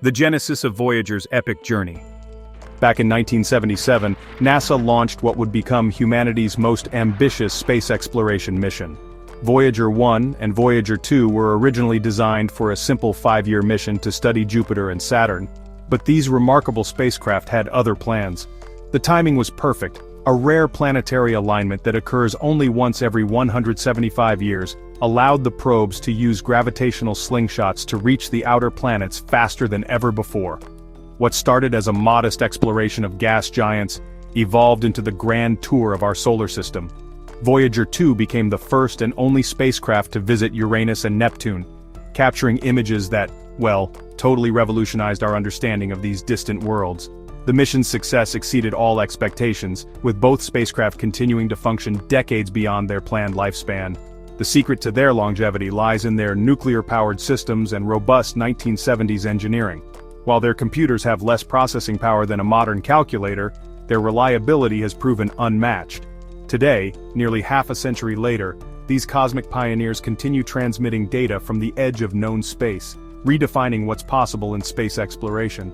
The genesis of Voyager's epic journey. Back in 1977, NASA launched what would become humanity's most ambitious space exploration mission. Voyager 1 and Voyager 2 were originally designed for a simple 5-year mission to study Jupiter and Saturn, but these remarkable spacecraft had other plans. The timing was perfect, a rare planetary alignment that occurs only once every 175 years, allowed the probes to use gravitational slingshots to reach the outer planets faster than ever before. What started as a modest exploration of gas giants evolved into the grand tour of our solar system. Voyager 2 became the first and only spacecraft to visit Uranus and Neptune, capturing images that, well, totally revolutionized our understanding of these distant worlds. The mission's success exceeded all expectations, with both spacecraft continuing to function decades beyond their planned lifespan. The secret to their longevity lies in their nuclear-powered systems and robust 1970s engineering. While their computers have less processing power than a modern calculator, their reliability has proven unmatched. Today, nearly half a century later, these cosmic pioneers continue transmitting data from the edge of known space, redefining what's possible in space exploration.